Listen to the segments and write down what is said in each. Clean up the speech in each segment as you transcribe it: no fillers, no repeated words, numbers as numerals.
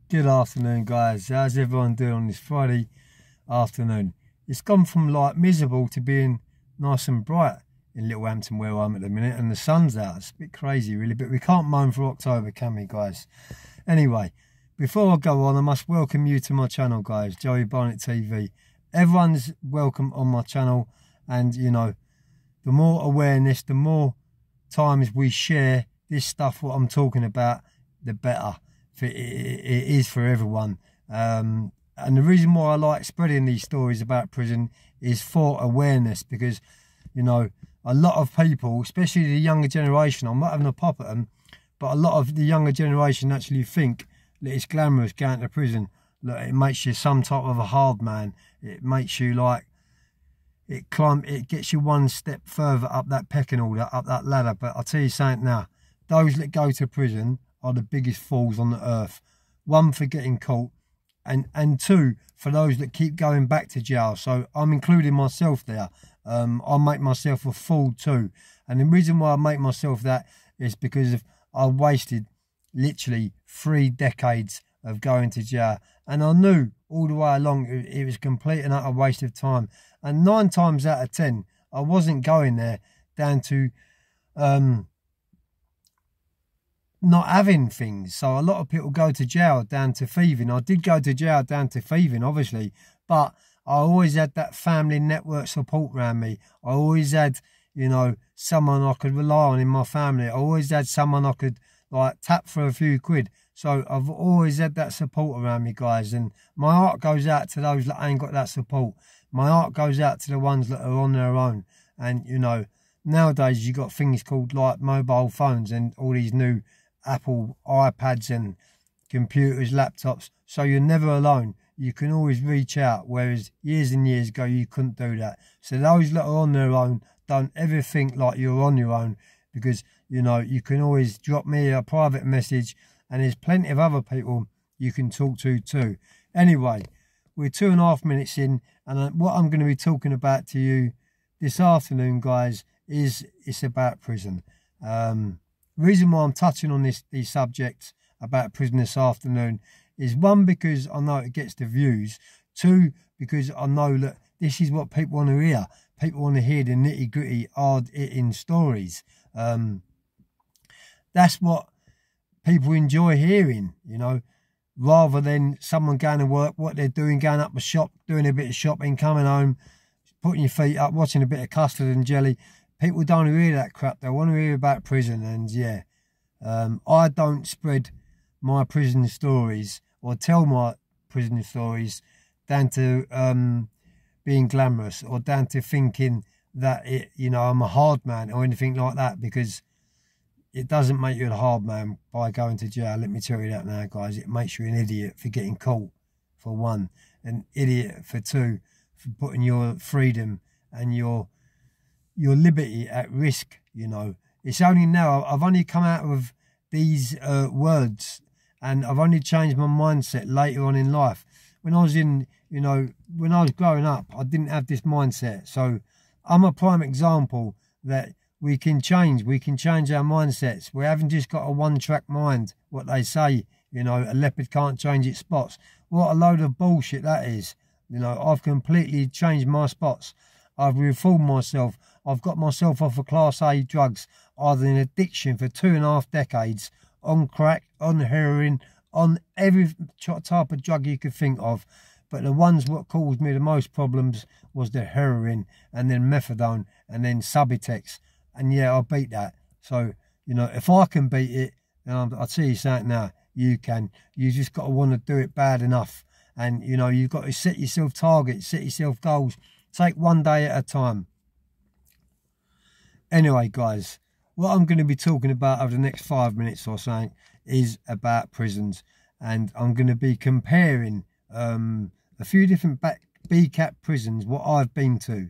Good afternoon, guys. How's everyone doing on this Friday afternoon? It's gone from like miserable to being nice and bright in Littlehampton where I'm at the minute, and the sun's out. It's a bit crazy really, but we can't moan for October, can we, guys? Anyway, before I go on, I must welcome you to my channel, guys, Joey Barnett TV. Everyone's welcome on my channel, and you know, the more awareness, the more times we share this stuff, what I'm talking about, the better it is for everyone. And the reason why I like spreading these stories about prison is for awareness, because you know, a lot of people, especially the younger generation, I'm not having a pop at them, but a lot of the younger generation actually think that it's glamorous going to prison. Look, it makes you some type of a hard man. It makes you like, it gets you one step further up that pecking order, up that ladder. But I'll tell you something now, those that go to prison are the biggest fools on the earth. One, for getting caught, and two, for those that keep going back to jail. So I'm including myself there. I make myself a fool too. And the reason why I make myself that is because I wasted literally 3 decades of going to jail. And I knew all the way along it was complete and utter waste of time. And 9 times out of 10, I wasn't going there down to not having things. So a lot of people go to jail down to thieving. I did go to jail down to thieving, obviously, but I always had that family network support around me. I always had, you know, someone I could rely on in my family. I always had someone I could like tap for a few quid. So I've always had that support around me, guys. And my heart goes out to those that ain't got that support. My heart goes out to the ones that are on their own. And, you know, nowadays you got things called like mobile phones and all these new Apple iPads and computers, laptops. So you're never alone. You can always reach out, whereas years and years ago you couldn't do that. So those that are on their own, don't ever think like you're on your own, because you know you can always drop me a private message, and there's plenty of other people you can talk to too. Anyway, we're 2.5 minutes in, and what I'm going to be talking about to you this afternoon, guys, is it's about prison. Reason why I'm touching on these subjects about prison this afternoon is, one, because I know it gets the views. 2, because I know that this is what people want to hear. People want to hear the nitty-gritty, hard-hitting stories. That's what people enjoy hearing, you know, rather than someone going to work, what they're doing, going up the shop, doing a bit of shopping, coming home, putting your feet up, watching a bit of custard and jelly. People don't hear that crap. They want to hear about prison. And yeah, I don't spread my prison stories or tell my prison stories down to being glamorous or down to thinking that you know, I'm a hard man or anything like that, because it doesn't make you a hard man by going to jail. Let me tell you that now, guys. It makes you an idiot for getting caught, for one, an idiot for 2, for putting your freedom and your liberty at risk. You know, it's only now I've only come out of these words, and I've only changed my mindset later on in life. When I was in, you know, when I was growing up, I didn't have this mindset. So I'm a prime example that we can change our mindsets. We haven't just got a one-track mind, what they say, you know, a leopard can't change its spots. What a load of bullshit that is. You know, I've completely changed my spots. I've reformed myself. I've got myself off of Class A drugs. I was in addiction for 2.5 decades, on crack, on heroin, on every type of drug you could think of. But the ones what caused me the most problems was the heroin, and then methadone, and then Subutex. And yeah, I beat that. So, you know, if I can beat it, then I'll tell you something now, you can. You just got to want to do it bad enough. And, you know, you've got to set yourself targets, set yourself goals. Take one day at a time. Anyway, guys, what I'm going to be talking about over the next 5 minutes or so is about prisons. And I'm going to be comparing a few different BCAP prisons, what I've been to.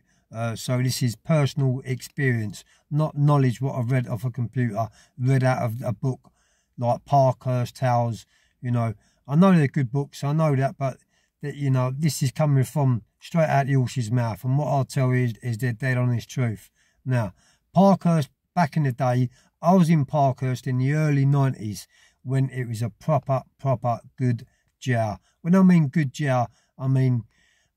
So this is personal experience, not knowledge what I've read off a computer, read out of a book like Parkhurst Tales. You know, I know they're good books, I know that, but that, you know, this is coming from straight out the horse's mouth, and what I'll tell you is they're dead honest truth. Now, Parkhurst, back in the day, I was in Parkhurst in the early 90s when it was a proper good jail. When I mean good jail, I mean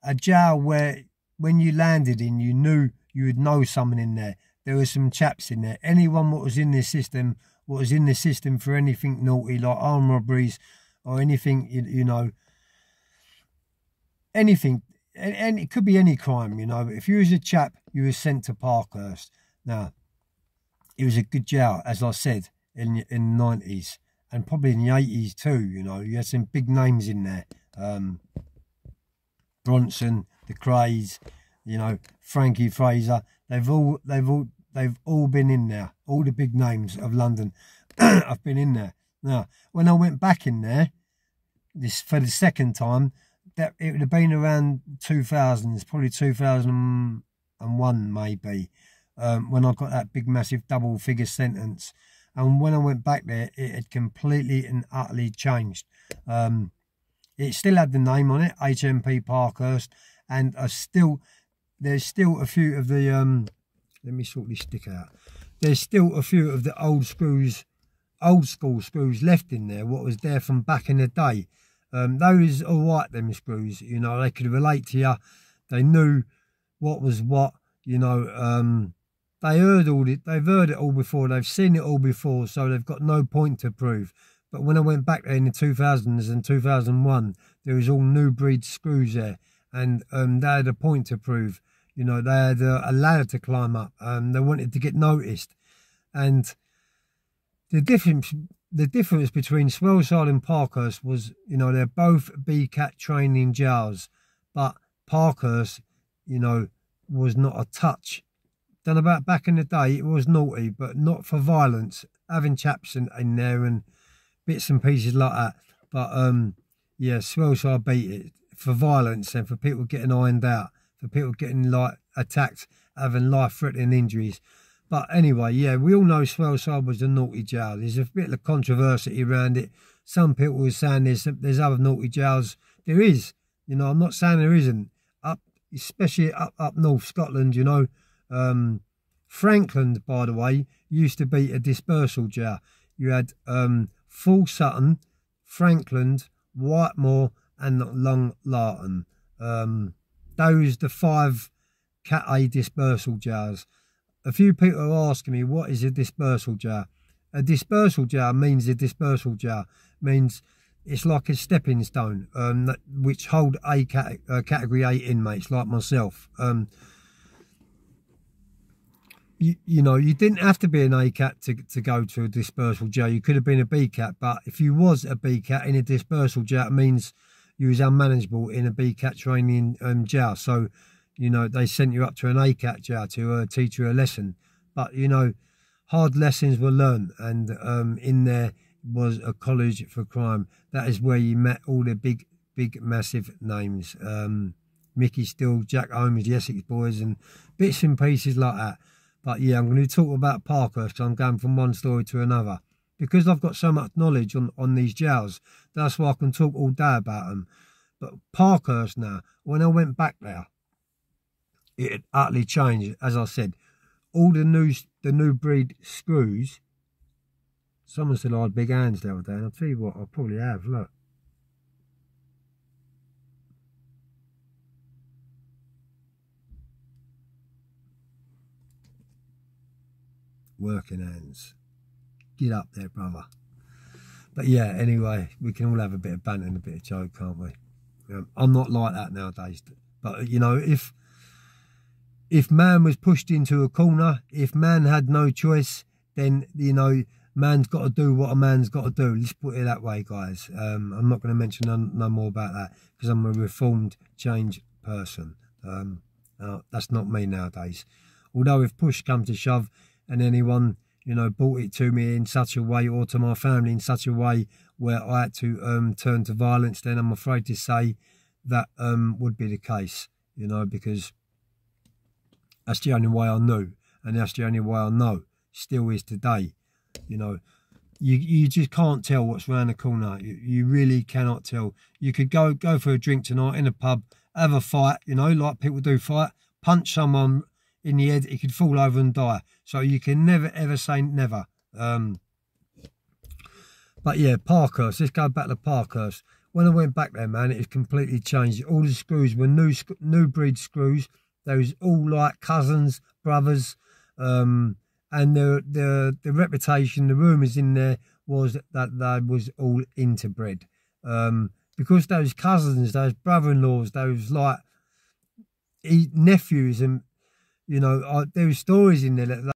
a jail where when you landed in, you knew you would know someone in there. There were some chaps in there. Anyone what was in this system, what was in the system for anything naughty, like armed robberies or anything, you know, anything. And it could be any crime, you know. But if you was a chap, you were sent to Parkhurst. Now, it was a good jail, as I said, in the 90s. And probably in the 80s too, you know. You had some big names in there. Bronson, the Crays, you know, Frankie Fraser. They've all been in there. All the big names of London have been in there. Now, when I went back in there, for the second time, that it would have been around 2000s, probably 2001 maybe, when I got that big massive double figure sentence. And when I went back there, it had completely and utterly changed. It still had the name on it, HMP Parkhurst, and there's still a few of the let me sort this stick out. There's still a few of the old school screws left in there, what was there from back in the day. Those all right, them screws, you know, they could relate to you. They knew what was what, you know. They've heard it all before, they've seen it all before, so they've got no point to prove. But when I went back there in the 2000s and 2001, there was all new breed screws there, and they had a point to prove. You know, they had a ladder to climb up. They wanted to get noticed, and the difference between Swellside and Parkhurst was, you know, they're both BCAT training jails, but Parkhurst, you know, was not a touch. Done about back in the day, it was naughty, but not for violence. Having chaps in there and bits and pieces like that. But yeah, Swellside beat it for violence and for people getting ironed out, for people getting like attacked, having life-threatening injuries. But anyway, yeah, we all know Swellside was a naughty jail. There's a bit of controversy around it. Some people were saying there's other naughty jails. There is, you know. I'm not saying there isn't. Especially up north Scotland, you know. Frankland, by the way, used to be a dispersal jail. You had Full Sutton, Frankland, Whitemore, and Long Larton. Those the 5 Cat A dispersal jails. A few people are asking me, what is a dispersal jail? A dispersal jail means it's like a stepping stone, which hold category 8 inmates like myself. You know, you didn't have to be an A-cat to go to a dispersal jail. You could have been a B-cat, but if you was a B-cat in a dispersal jail, it means you was unmanageable in a B-cat training jail. So, you know, they sent you up to an A-cat jail to teach you a lesson. But, you know, hard lessons were learned, and in there was a college for crime. That is where you met all the big, massive names. Mickey Steele, Jack Holmes, the Essex Boys, and bits and pieces like that. But yeah, I'm going to talk about Parkhurst. I'm going from one story to another. Because I've got so much knowledge on these jails, that's why I can talk all day about them. But Parkhurst now, when I went back there, it had utterly changed. As I said, all the new breed screws. Someone said I had big hands the other day, and I'll tell you what, I probably have, look. Working hands. Get up there, brother. But yeah, anyway, we can all have a bit of banter and a bit of joke, can't we? I'm not like that nowadays. But, you know, if man was pushed into a corner, if man had no choice, then, you know, man's got to do what a man's got to do. Let's put it that way, guys. I'm not going to mention no more about that because I'm a reformed, changed person. That's not me nowadays. Although if push comes to shove, and anyone, you know, brought it to me in such a way, or to my family in such a way where I had to turn to violence, then I'm afraid to say that would be the case, you know, because that's the only way I knew, and that's the only way I know, still is today. You know, you just can't tell what's around the corner. You really cannot tell. You could go for a drink tonight in a pub, have a fight, you know, like people do fight, punch someone in the head, he could fall over and die. So you can never ever say never. But yeah, Parkhurst, let's go back to Parkhurst. when I went back there, man, it was completely changed. All the screws were new breed screws. They was all like cousins, brothers, and the reputation, the rumours in there was that they was all interbred. Because those cousins, those brother-in-laws, those like nephews, and you know, there were stories in there that